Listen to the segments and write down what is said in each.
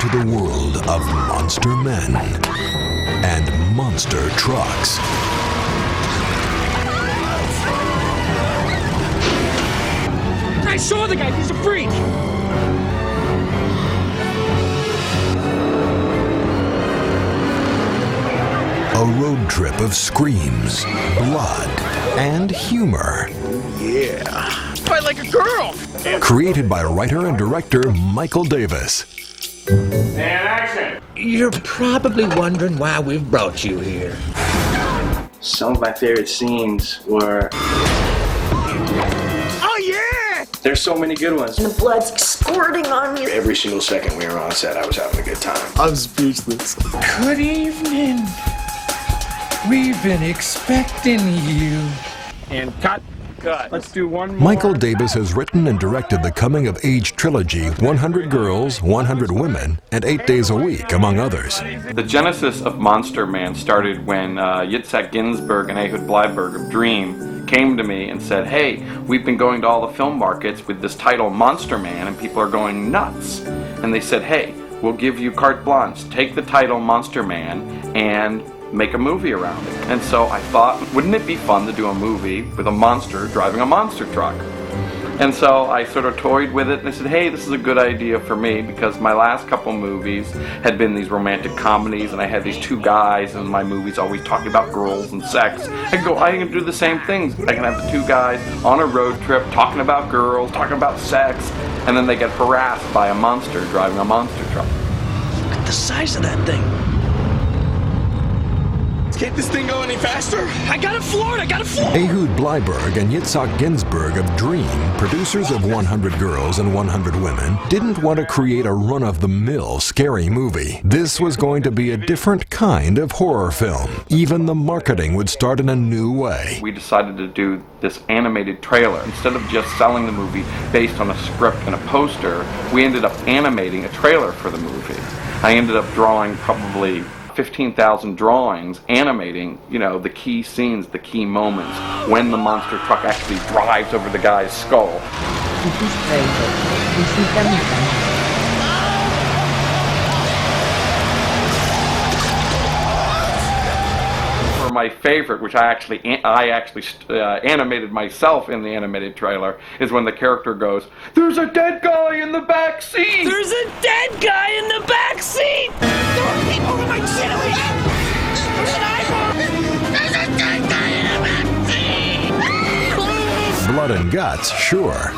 into the world of monster men and monster trucks. I saw the guy, he's a freak! A road trip of screams, blood, and humor. Yeah. Fight like a girl! Created by writer and director Michael Davis. And action! You're probably wondering why we've brought you here. Some of my favorite scenes were... Oh yeah! There's so many good ones. The blood's squirting on me. Every single second we were on set, I was having a good time. I'm speechless. Good evening. We've been expecting you. And cut. Let's do one more. Michael Davis has written and directed the coming-of-age trilogy 100 Girls, 100 Women, and 8 Days a Week, among others. The genesis of Monster Man started when Yitzhak Ginsburg and Ehud Bleiberg of Dream came to me and said, hey, we've been going to all the film markets with this title Monster Man and people are going nuts. And they said, hey, we'll give you carte blanche. Take the title Monster Man and make a movie around it. And so I thought, wouldn't it be fun to do a movie with a monster driving a monster truck? And so I sort of toyed with it and I said, hey, this is a good idea for me because my last couple movies had been these romantic comedies and I had these two guys in my movies always talking about girls and sex. I can do the same things. I can have the two guys on a road trip talking about girls, talking about sex, and then they get harassed by a monster driving a monster truck. Look at the size of that thing. Can't this thing go any faster? I got it floored! Ehud Bleiberg and Yitzhak Ginsburg of Dream, producers of 100 Girls and 100 Women, didn't want to create a run-of-the-mill scary movie. This was going to be a different kind of horror film. Even the marketing would start in a new way. We decided to do this animated trailer. Instead of just selling the movie based on a script and a poster, we ended up animating a trailer for the movie. I ended up drawing probably 15,000 drawings animating, the key scenes, the key moments, when the monster truck actually drives over the guy's skull. For my favorite, which I actually animated myself in the animated trailer, is when the character goes, "There's a dead guy in the back seat! There's a dead guy in the back seat! There are people in my chili! There's an eyeball! There's a dead guy in the back seat! Blood and guts, sure.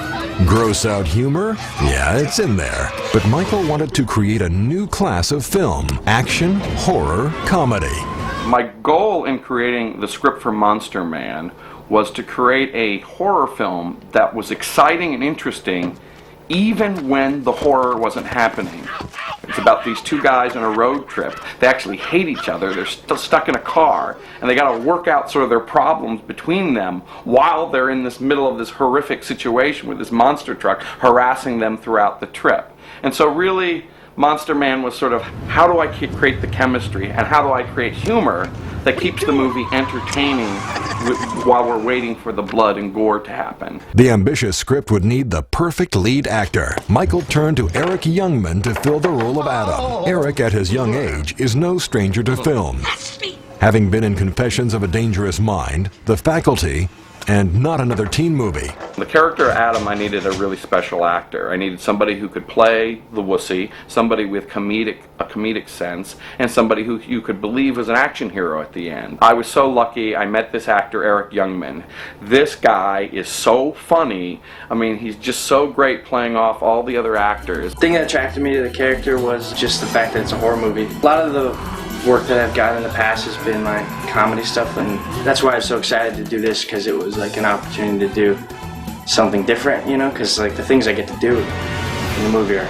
Gross out humor? Yeah, it's in there. But Michael wanted to create a new class of film: action, horror, comedy. My goal in creating the script for Monster Man was to create a horror film that was exciting and interesting even when the horror wasn't happening. It's about these two guys on a road trip. They actually hate each other. They're still stuck in a car, and they got to work out sort of their problems between them while they're in this middle of this horrific situation with this monster truck harassing them throughout the trip. And so really, Monster Man was sort of, how do I create the chemistry and how do I create humor that keeps the movie entertaining while we're waiting for the blood and gore to happen. The ambitious script would need the perfect lead actor. Michael turned to Eric Youngman to fill the role of Adam. Eric, at his young age, is no stranger to film. Having been in Confessions of a Dangerous Mind, The Faculty, and Not Another Teen Movie. The character Adam, I needed a really special actor. I needed somebody who could play the wussy, somebody with a comedic sense, and somebody who you could believe was an action hero at the end. I was so lucky I met this actor, Eric Youngman. This guy is so funny. I mean, he's just so great playing off all the other actors. The thing that attracted me to the character was just the fact that it's a horror movie. A lot of the work that I've gotten in the past has been like comedy stuff, and that's why I was so excited to do this, because it was like an opportunity to do something different, because like the things I get to do in the movie are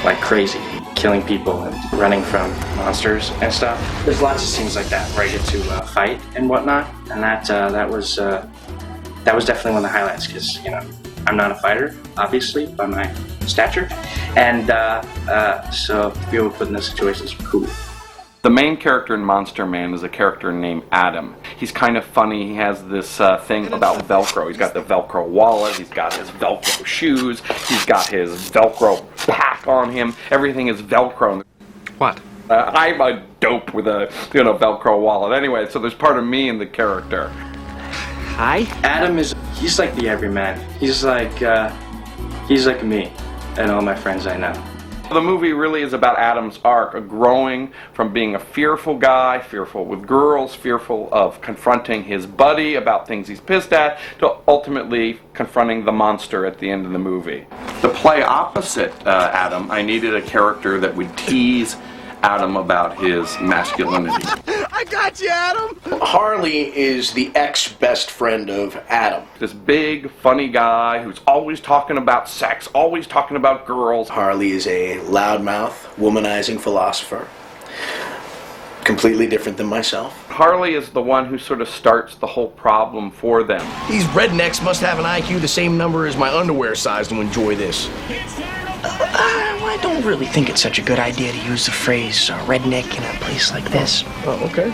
like crazy, killing people and running from monsters and stuff. There's lots of scenes like that where I get to fight and whatnot, and that was definitely one of the highlights, because I'm not a fighter, obviously, by my stature, and so to be able to put in those situations is cool. The main character in Monster Man is a character named Adam. He's kind of funny. He has this thing about Velcro. He's got the Velcro wallet. He's got his Velcro shoes. He's got his Velcro pack on him. Everything is Velcro. What? I'm a dope with a Velcro wallet. Anyway, so there's part of me in the character. Hi? Adam he's like the everyman. He's like me and all my friends I know. The movie really is about Adam's arc, of growing from being a fearful guy, fearful with girls, fearful of confronting his buddy about things he's pissed at, to ultimately confronting the monster at the end of the movie. To play opposite Adam, I needed a character that would tease Adam about his masculinity. I got you, Adam! Harley is the ex-best friend of Adam. This big, funny guy who's always talking about sex, always talking about girls. Harley is a loudmouth, womanizing philosopher. Completely different than myself. Harley is the one who sort of starts the whole problem for them. These rednecks must have an IQ the same number as my underwear size to enjoy this. I don't really think it's such a good idea to use the phrase redneck in a place like this. Oh, okay.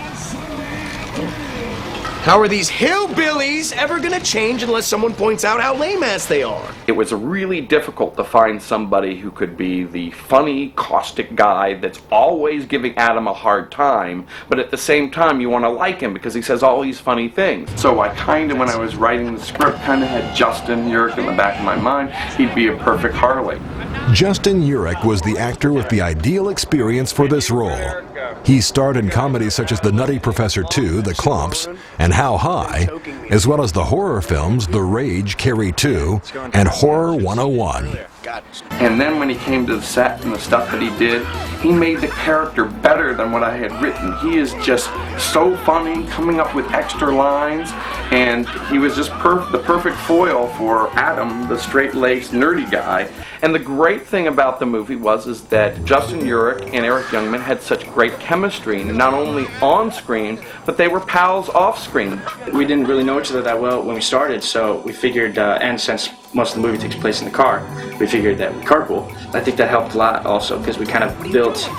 How are these hillbillies ever gonna change unless someone points out how lame-ass they are? It was really difficult to find somebody who could be the funny, caustic guy that's always giving Adam a hard time, but at the same time you want to like him because he says all these funny things. So I kind of, when I was writing the script, kind of had Justin Urich in the back of my mind. He'd be a perfect Harley. Justin Urich was the actor with the ideal experience for this role. He starred in comedies such as The Nutty Professor 2, The Klumps, and How High, as well as the horror films The Rage, Carrie 2, and Horror 101. And then when he came to the set and the stuff that he did, he made the character better than what I had written. He is just so funny, coming up with extra lines, and he was just the perfect foil for Adam, the straight-laced, nerdy guy. And the great thing about the movie is that Justin Urich and Eric Youngman had such great chemistry, not only on screen, but they were pals off screen. We didn't really know each other that well when we started, so we figured, and since most of the movie takes place in the car, we figured that we'd carpool. I think that helped a lot also, because we kind of built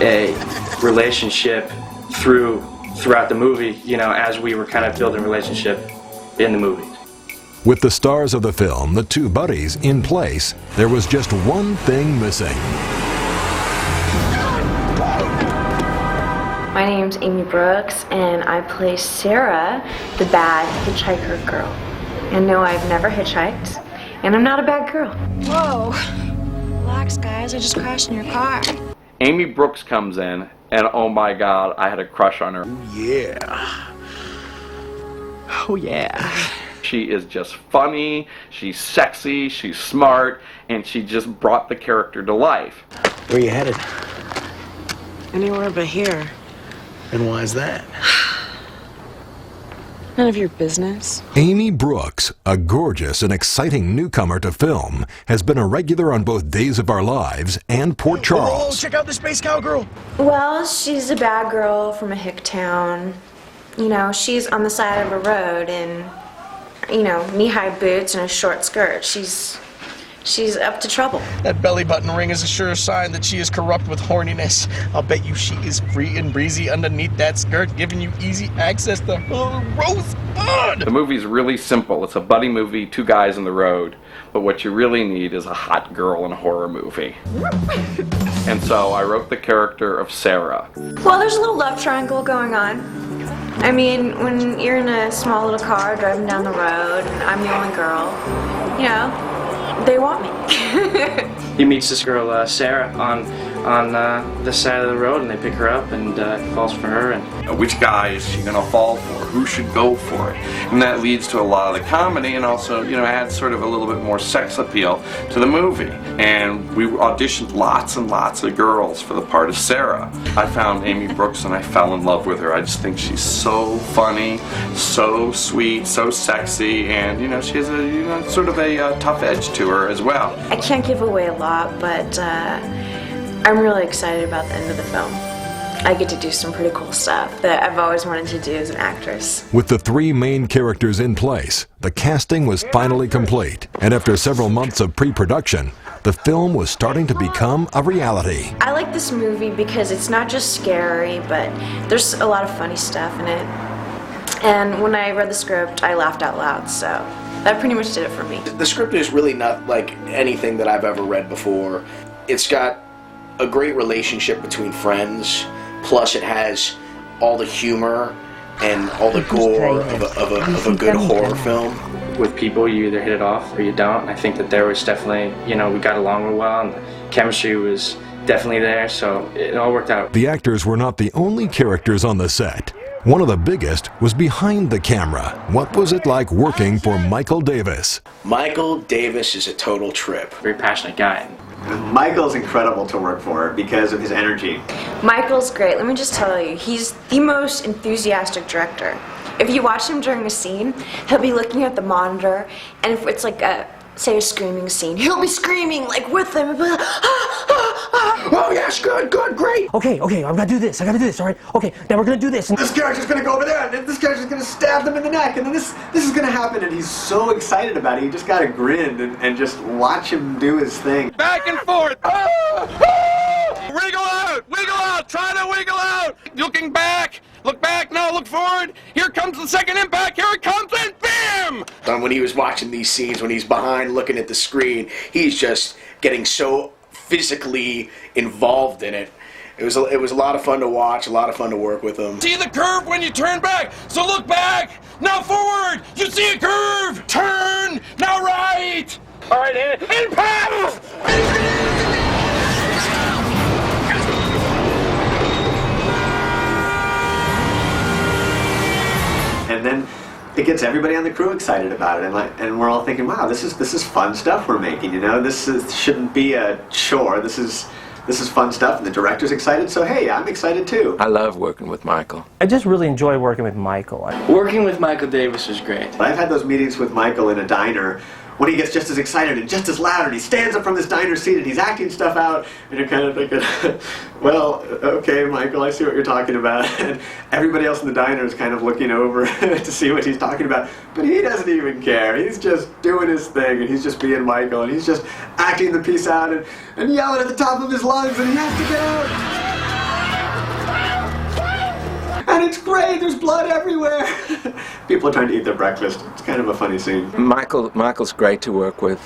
a relationship throughout the movie, as we were kind of building a relationship in the movie. With the stars of the film, the two buddies, in place, there was just one thing missing. My name's Amy Brooks, and I play Sarah, the bad hitchhiker girl. And no, I've never hitchhiked, and I'm not a bad girl. Whoa. Relax, guys. I just crashed in your car. Amy Brooks comes in, and oh my God, I had a crush on her. Yeah. Oh, yeah. She is just funny, she's sexy, she's smart, and she just brought the character to life. Where are you headed? Anywhere but here. And why is that? None of your business. Amy Brooks, a gorgeous and exciting newcomer to film, has been a regular on both Days of Our Lives and Port Charles. Oh, check out the Space Cowgirl. Well, she's a bad girl from a hick town. She's on the side of a road in, knee-high boots and a short skirt. She's up to trouble. That belly button ring is a sure sign that she is corrupt with horniness. I'll bet you she is free and breezy underneath that skirt, giving you easy access to her rosebud. The movie's really simple. It's a buddy movie, two guys on the road. But what you really need is a hot girl in a horror movie. And so I wrote the character of Sarah. Well, there's a little love triangle going on. I mean, when you're in a small little car driving down the road, and I'm the only girl, they want me. He meets this girl, Sarah, on the side of the road, and they pick her up, and he falls for her. And which guy is she gonna fall for? Who should go for it? And that leads to a lot of the comedy, and also, adds sort of a little bit more sex appeal to the movie. And we auditioned lots and lots of girls for the part of Sarah. I found Amy Brooks, and I fell in love with her. I just think she's so funny, so sweet, so sexy, and she has a sort of a tough edge to her as well. I can't give away a lot, but I'm really excited about the end of the film. I get to do some pretty cool stuff that I've always wanted to do as an actress. With the three main characters in place, the casting was finally complete, and after several months of pre-production, the the film was starting to become a reality. I like this movie because it's not just scary, but there's a lot of funny stuff in it. And when I read the script, I laughed out loud, so that pretty much did it for me. The script is really not like anything that I've ever read before. It's got a great relationship between friends, plus it has all the humor and all the gore of a good horror film. With people, you either hit it off or you don't. And I think that there was definitely, we got along real well, and the chemistry was definitely there, so it all worked out. The actors were not the only characters on the set. One of the biggest was behind the camera. What was it like working for Michael Davis? Michael Davis is a total trip. Very passionate guy. Michael's incredible to work for because of his energy. Michael's great. Let me just tell you, he's the most enthusiastic director. If you watch him during a scene, he'll be looking at the monitor, and if it's like say a screaming scene, he'll be screaming like with them. Like, oh yes, good, great. Okay, I gotta do this, all right? Okay, now we're gonna do this. This character's gonna go over there, and then this character's gonna stab them in the neck, and then this is gonna happen, and he's so excited about it, you just gotta grin and just watch him do his thing. Back and forth. Wiggle out, try to wiggle out. Looking back, look back, no, look forward. Here comes the second impact, here it comes, and bam! And when he was watching these scenes, when he's behind looking at the screen, he's just getting so physically involved in it. It was a lot of fun to watch, a lot of fun to work with him. See the curve when you turn back, so look back, now forward, you see a curve, turn, now right. All right, impact! And then it gets everybody on the crew excited about it, and we're all thinking, wow, this is fun stuff we're making. Shouldn't be a chore. This is fun stuff, and the director's excited. So hey, I'm excited too. I love working with Michael. I just really enjoy working with Michael. Working with Michael Davis was great. I've had those meetings with Michael in a diner when he gets just as excited and just as loud, and he stands up from this diner seat and he's acting stuff out, and you're kind of thinking, well, okay, Michael, I see what you're talking about. And everybody else in the diner is kind of looking over to see what he's talking about, but he doesn't even care. He's just doing his thing, and he's just being Michael, and he's just acting the piece out and yelling at the top of his lungs, and he has to get out. And it's great, there's blood everywhere. People are trying to eat their breakfast. It's kind of a funny scene. Michael's great to work with,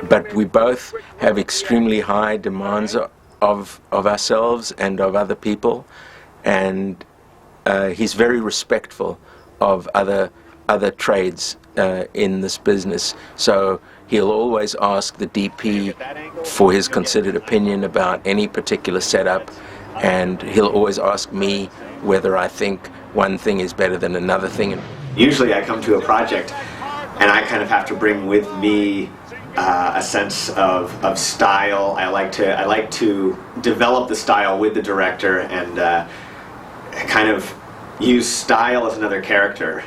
but we both have extremely high demands of ourselves and of other people, and he's very respectful of other trades in this business. So he'll always ask the DP for his considered opinion about any particular setup, and he'll always ask me whether I think one thing is better than another thing. Usually I come to a project and I kind of have to bring with me a sense of style. I like to develop the style with the director and kind of use style as another character.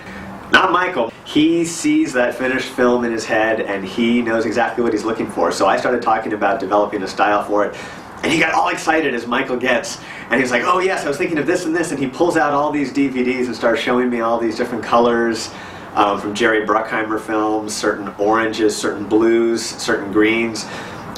Not Michael. He sees that finished film in his head and he knows exactly what he's looking for. So I started talking about developing a style for it. And he got all excited as Michael gets, and he's like, oh yes, I was thinking of this and this, and he pulls out all these DVDs and starts showing me all these different colors from Jerry Bruckheimer films, certain oranges, certain blues, certain greens.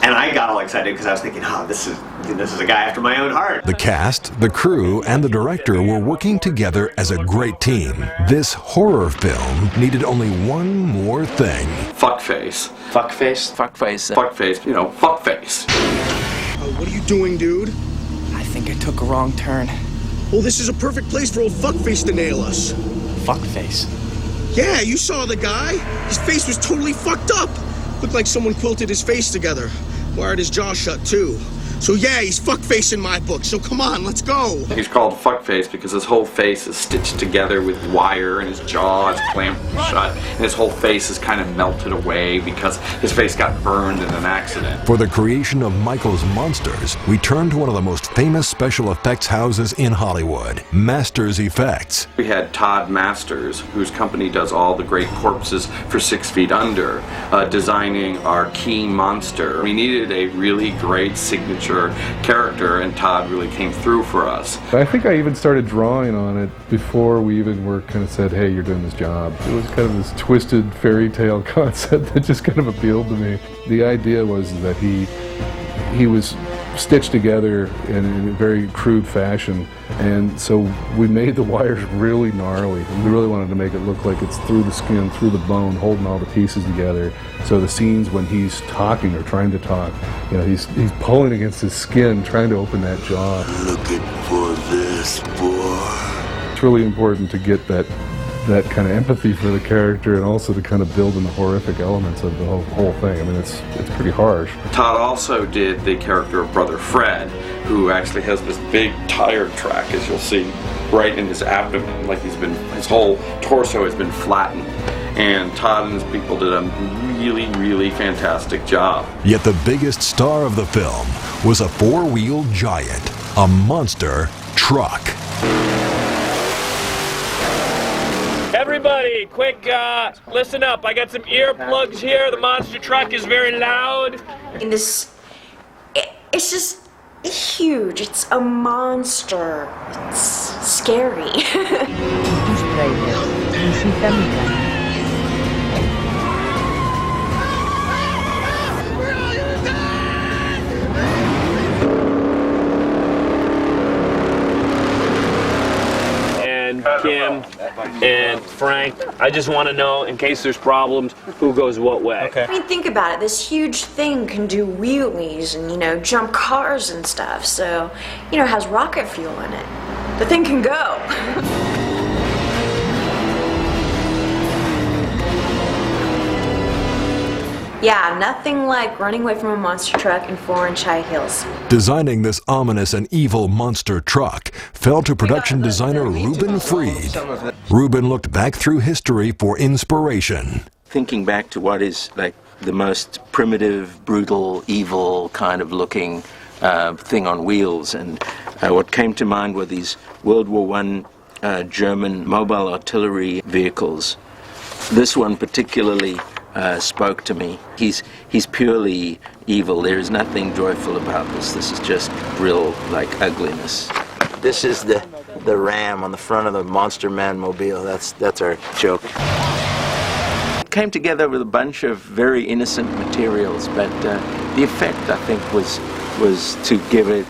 And I got all excited because I was thinking, oh, this is a guy after my own heart. The cast, the crew, and the director were working together as a great team. This horror film needed only one more thing. Fuckface. Fuckface? Fuckface. Fuckface, fuckface. What are you doing, dude? I think I took a wrong turn. Well, this is a perfect place for old Fuckface to nail us. Fuckface? Yeah, you saw the guy. His face was totally fucked up. Looked like someone quilted his face together. Wired his jaw shut, too. So yeah, he's fuckface in my book, so come on, let's go! He's called fuckface because his whole face is stitched together with wire and his jaw is clamped shut and his whole face is kind of melted away because his face got burned in an accident. For the creation of Michael's monsters, we turned to one of the most famous special effects houses in Hollywood, Masters Effects. We had Todd Masters, whose company does all the great corpses for 6 Feet Under, designing our key monster. We needed a really great signature monster character, and Todd really came through for us. I think I even started drawing on it before we even were kind of said, hey, you're doing this job. It was kind of this twisted fairy tale concept that just kind of appealed to me. The idea was that he was stitched together in a very crude fashion, and so we made the wires really gnarly. We really wanted to make it look like it's through the skin, through the bone, holding all the pieces together. So the scenes when he's talking or trying to talk, you know, he's pulling against his skin, trying to open that jaw. Looking for this, boy. It's really important to get that kind of empathy for the character, and also to kind of build in the horrific elements of the whole thing. I mean, it's pretty harsh. Todd also did the character of Brother Fred, who actually has this big tire track, as you'll see, right in his abdomen, like his whole torso has been flattened. And Todd and his people did a really, really fantastic job. Yet the biggest star of the film was a four-wheeled giant, a monster truck. Everybody, quick, listen up. I got some earplugs here. The monster truck is very loud. And it's just huge. It's a monster. It's scary. Kim and Frank, I just want to know, in case there's problems, who goes what way. Okay. I mean, think about it. This huge thing can do wheelies and, you know, jump cars and stuff. So, you know, it has rocket fuel in it. The thing can go. Yeah, nothing like running away from a monster truck in 4-inch high heels. Designing this ominous and evil monster truck fell to production designer Reuben Freed. Reuben looked back through history for inspiration. Thinking back to what is like the most primitive, brutal, evil kind of looking thing on wheels, and what came to mind were these World War I German mobile artillery vehicles. This one particularly spoke to me. He's purely evil. There is nothing joyful about this. This is just real, like, ugliness. This is the ram on the front of the Monster Man mobile. That's our joke. It came together with a bunch of very innocent materials, but the effect, I think, was to give it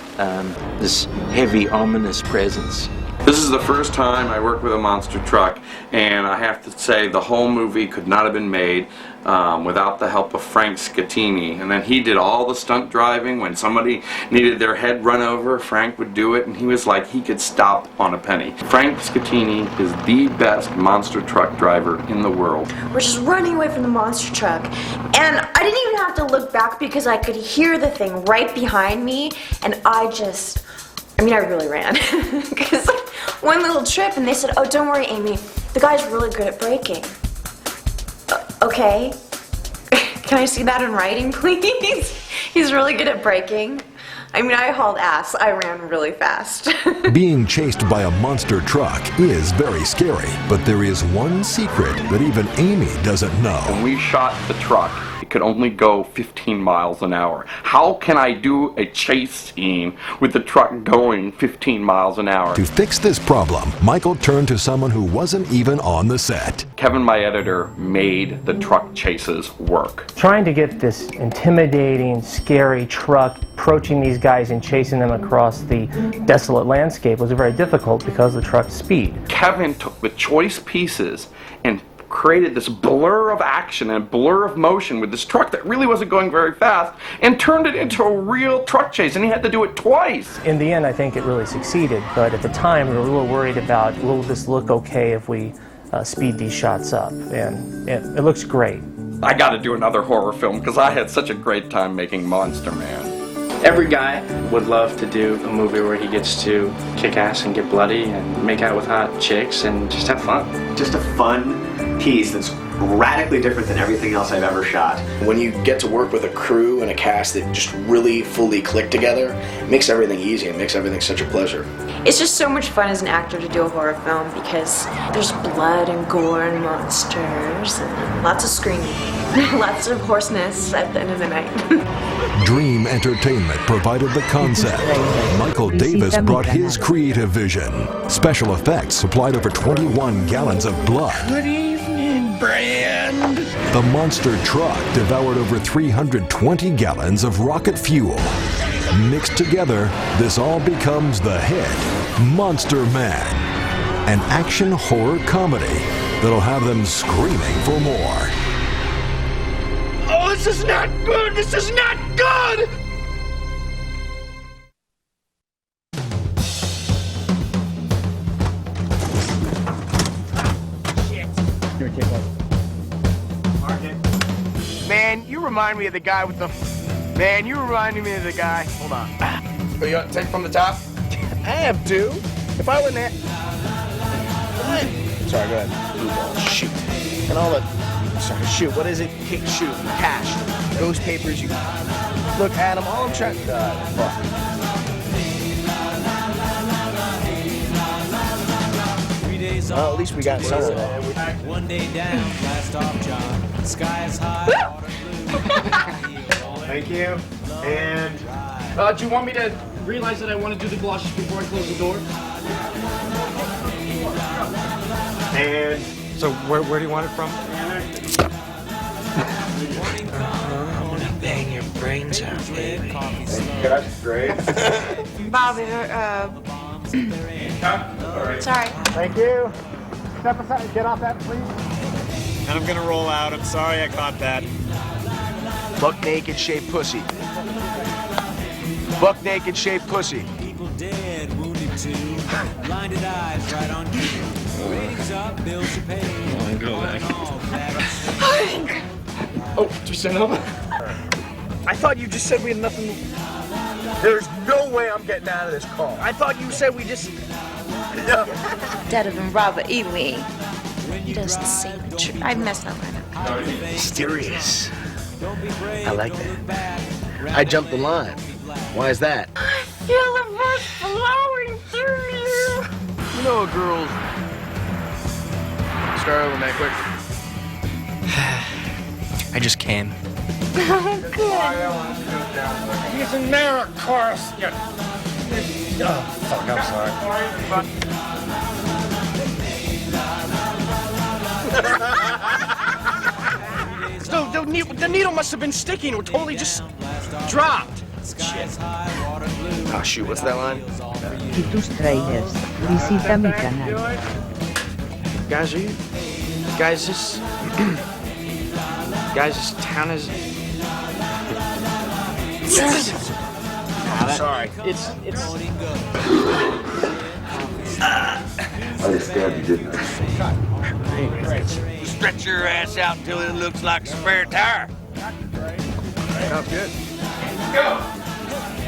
this heavy, ominous presence. This is the first time I worked with a monster truck, and I have to say the whole movie could not have been made without the help of Frank Scattini. And then he did all the stunt driving. When somebody needed their head run over, Frank would do it, and he was like, he could stop on a penny. Frank Scattini is the best monster truck driver in the world. We're just running away from the monster truck, and I didn't even have to look back because I could hear the thing right behind me, and I really ran. Because one little trip, and they said, oh, don't worry, Amy, the guy's really good at braking. Okay. Can I see that in writing, please? He's really good at braking. I mean, I hauled ass. I ran really fast. Being chased by a monster truck is very scary, but there is one secret that even Amy doesn't know. When we shot the truck, it could only go 15 miles an hour. How can I do a chase scene with the truck going 15 miles an hour? To fix this problem, Michael turned to someone who wasn't even on the set. Kevin, my editor, made the truck chases work. Trying to get this intimidating, scary truck approaching these guys and chasing them across the desolate landscape was very difficult because of the truck's speed. Kevin took the choice pieces and created this blur of action and blur of motion with this truck that really wasn't going very fast and turned it into a real truck chase, and he had to do it twice. In the end, I think it really succeeded, but at the time we were a little worried about, will this look okay if we speed these shots up, and it looks great. I got to do another horror film because I had such a great time making Monster Man. Every guy would love to do a movie where he gets to kick ass and get bloody and make out with hot chicks and just have fun. Just a fun piece that's radically different than everything else I've ever shot. When you get to work with a crew and a cast that just really fully click together, it makes everything easy and makes everything such a pleasure. It's just so much fun as an actor to do a horror film because there's blood and gore and monsters and lots of screaming, lots of hoarseness at the end of the night. Dream Entertainment provided the concept. Michael Davis brought his creative vision. Special effects supplied over 21 gallons of blood. Good evening, Brand. The monster truck devoured over 320 gallons of rocket fuel. Mixed together, this all becomes the hit, Monster Man, an action horror comedy that'll have them screaming for more. Oh, this is not good! This is not good! Man, you remind me of the guy with the... Man, you reminded me of the guy. Hold on. Oh, you want to take from the top? I have to. If I wouldn't have... Sorry, go ahead. Blue ball. Shoot. And all the... Sorry, shoot. What is it? Shoot. Cash. Those papers you... Look, Adam, all I'm trying... Fuck. Well, at least we got some of that. One day down, blast off, John. Sky is high. Thank you. And Do you want me to realize that I want to do the galoshes before I close the door? And so where do you want it from? I'm gonna bang your brains out, baby. that's great. Bobby, sorry. Thank you. Step aside. Get off that, please. And I'm gonna roll out. I'm sorry I caught that. Buck naked shaped pussy. Buck naked shaped pussy. People dead, wounded too. Blinded eyes right on cue. Ratings up, bills to pay. Go back. Oh, just sent over. I thought you just said we had nothing. There's no way I'm getting out of this call. I thought you said we just. Dad of Robert, eat me. He doesn't say the truth. I messed up right now. Mysterious. I like that. I jumped the line. Why is that? I feel the verse flowing through you. You know a girl's... Start over, man, quick. I just came. Oh, good. He's in there, of course. Oh, fuck, I'm So the needle must have been sticking or totally just dropped. Shit. Oh, shoot, what's that line? Y tus trailers. Visita mi canal. Guys, this town is... I'm sorry. It's... I stabbed you, didn't I? Stretch your ass out until it looks like a spare tire. Sounds good. Go.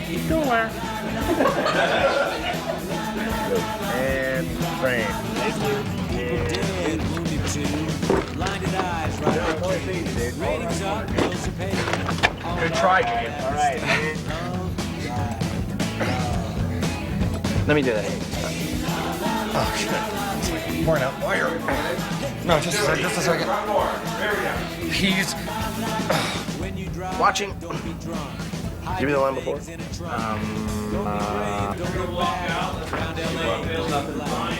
Keep going. And frame. Thank you. Dead, wounded too. Blinded eyes right on cue. Ratings up, bills to pay. Good try, Jim. All right. Let me do that. Oh shit. More now. No, just a second. He's watching. Give me the line before.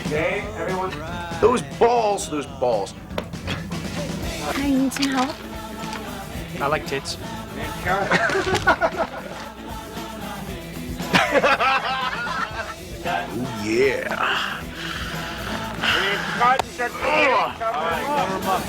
Okay, everyone. Those balls. I need some help. I like tits. Oh, yeah. All right, cover him up.